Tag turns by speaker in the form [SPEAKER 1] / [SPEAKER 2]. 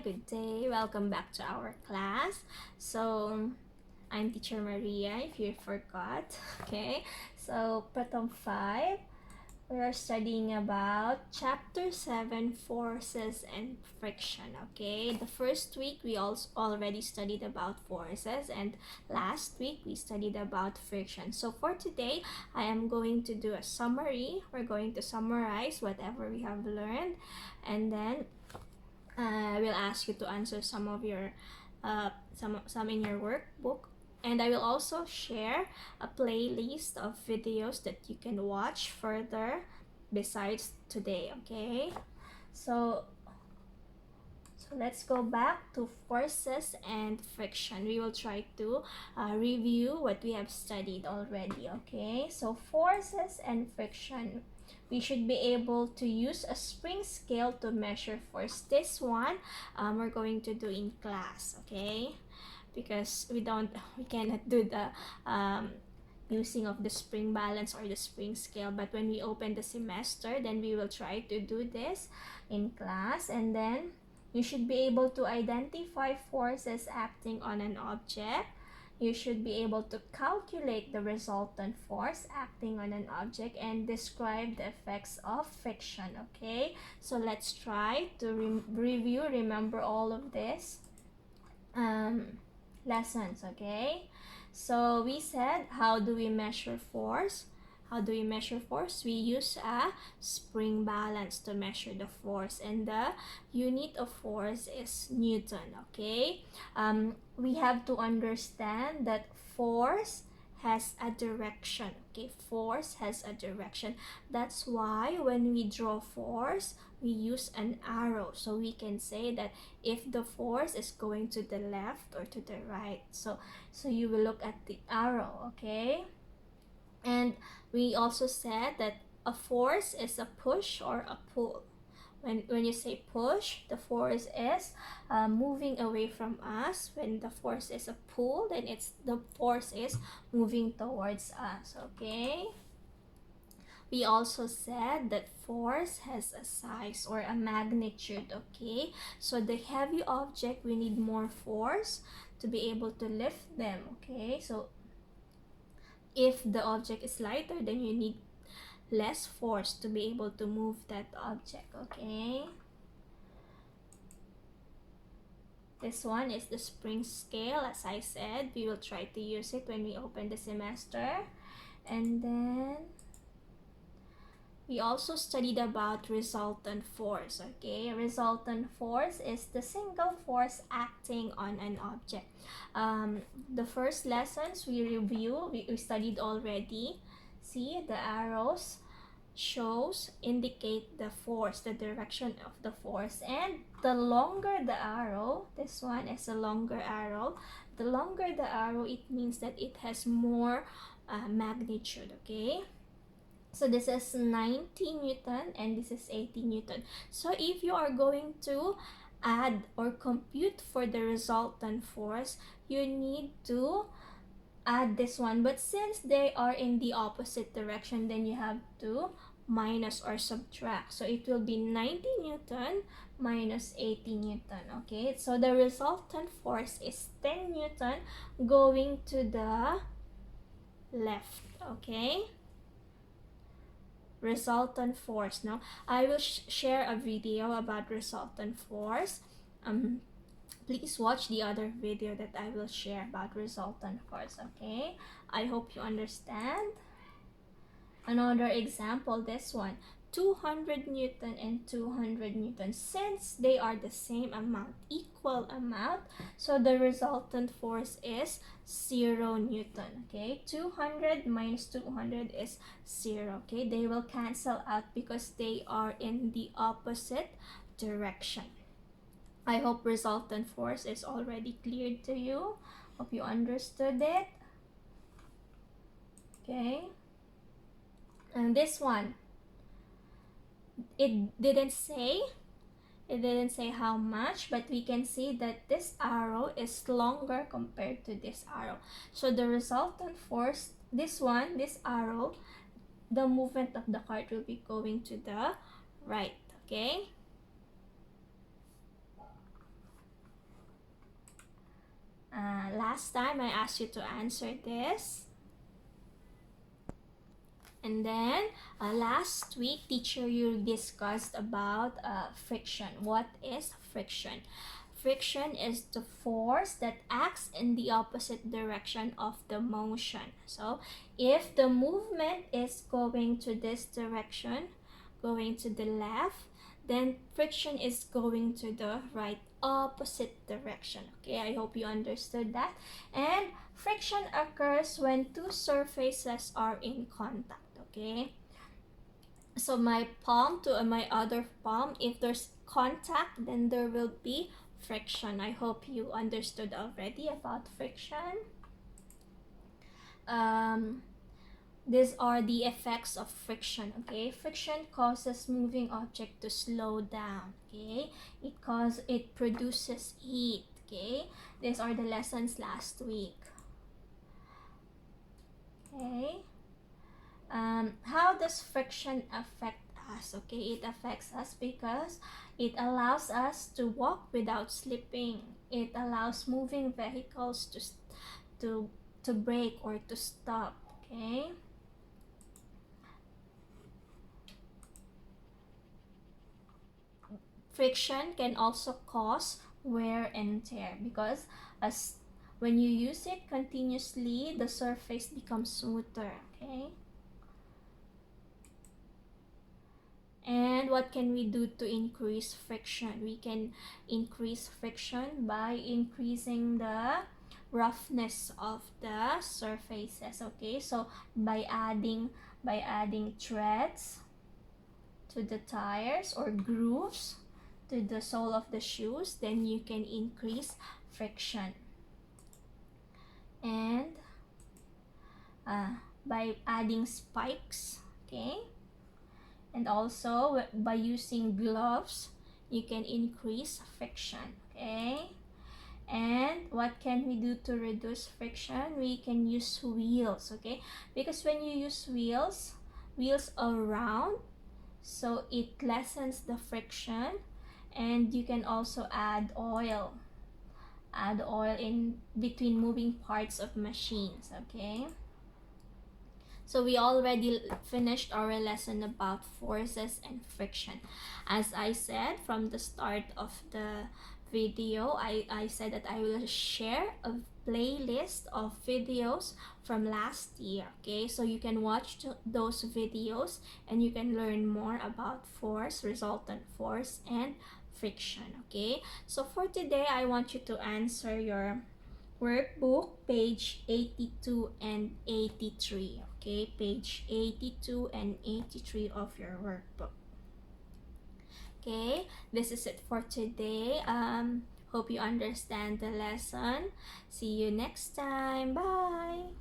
[SPEAKER 1] good day. Welcome back to our class. So, I'm Teacher Maria, if you forgot. Okay, so Pratham 5, we are studying about Chapter 7, Forces and Friction. Okay, the first week we also already studied about forces, and last week we studied about friction. So, for today, I am going to do a summary. We're going to summarize whatever we have learned, and then I will ask you to answer some of your some in your workbook, and I will also share a playlist of videos that you can watch further besides today. Okay, so let's go back to forces and friction. We will try to review what we have studied already. Okay, so forces and friction, we should be able to use a spring scale to measure force. This one we're going to do in class, okay, because we cannot do the using of the spring balance or the spring scale. But when we open the semester, then we will try to do this in class. And then you should be able to identify forces acting on an object. You should be able to calculate the resultant force acting on an object and describe the effects of friction. Okay, so let's try to review, remember all of this lessons. Okay, so we said, how do we measure force? How do we measure force? We use a spring balance to measure the force, and the unit of force is Newton. Okay, we have to understand that force has a direction. Okay, force has a direction. That's why when we draw force, we use an arrow, so we can say that if the force is going to the left or to the right, so you will look at the arrow. Okay, and we also said that a force is a push or a pull. When you say push, the force is moving away from us. When the force is a pull, then the force is moving towards us. Okay, we also said that force has a size or a magnitude. Okay, so the heavy object, we need more force to be able to lift them. Okay, so if the object is lighter, then you need less force to be able to move that object. Okay, this one is the spring scale. As I said, we will try to use it when we open the semester. And then we also studied about resultant force. Okay, resultant force is the single force acting on an object. The first lessons we review, we studied already. See, the arrows indicate the force, the direction of the force, and the longer the arrow, this one is a longer arrow, the longer the arrow, it means that it has more magnitude. Okay, so this is 90 Newton and this is 80 Newton. So if you are going to add or compute for the resultant force, you need to add this one. But since they are in the opposite direction, then you have to minus or subtract. So it will be 90 Newton minus 80 Newton. Okay, so the resultant force is 10 Newton going to the left. Okay, resultant force. Now I will share a video about resultant force. Please watch the other video that I will share about resultant force. Okay, I hope you understand. Another example, this one, 200 Newton and 200 Newton. Since they are the same amount, equal amount, so the resultant force is 0 Newton. Okay, 200 minus 200 is 0. Okay, they will cancel out because they are in the opposite direction. I hope resultant force is already clear to you. Hope you understood it. Okay, and this one, it didn't say how much, but we can see that this arrow is longer compared to this arrow. So the resultant force, this arrow, the movement of the cart will be going to the right. Okay, last time I asked you to answer this. And then last week, teacher, you discussed about friction. What is friction? Friction is the force that acts in the opposite direction of the motion. So if the movement is going to this direction, going to the left, then friction is going to the right, opposite direction. Okay, I hope you understood that. And friction occurs when two surfaces are in contact. Okay, so my palm to my other palm, if there's contact, then there will be friction. I hope you understood already about friction. These are the effects of friction. Okay, friction causes moving object to slow down. Okay, it produces heat. Okay, these are the lessons last week. Okay, how does friction affect us? Okay, it affects us because it allows us to walk without slipping. It allows moving vehicles to brake or to stop. Okay, friction can also cause wear and tear because as when you use it continuously, the surface becomes smoother. Okay, and what can we do to increase friction? We can increase friction by increasing the roughness of the surfaces. Okay, so by adding threads to the tires or grooves to the sole of the shoes, then you can increase friction. And by adding spikes, okay, and also by using gloves, you can increase friction. Okay, and what can we do to reduce friction? We can use wheels. Okay, because when you use wheels are round, so it lessens the friction. And you can also add oil in between moving parts of machines. Okay, so we already finished our lesson about forces and friction. As I said from the start of the video, I said that I will share a playlist of videos from last year. Okay, so you can watch those videos and you can learn more about force, resultant force, and friction. Okay, so for today I want you to answer your workbook page 82 and 83. Okay, page 82 and 83 of your workbook. Okay, this is it for today. Hope you understand the lesson. See you next time. Bye.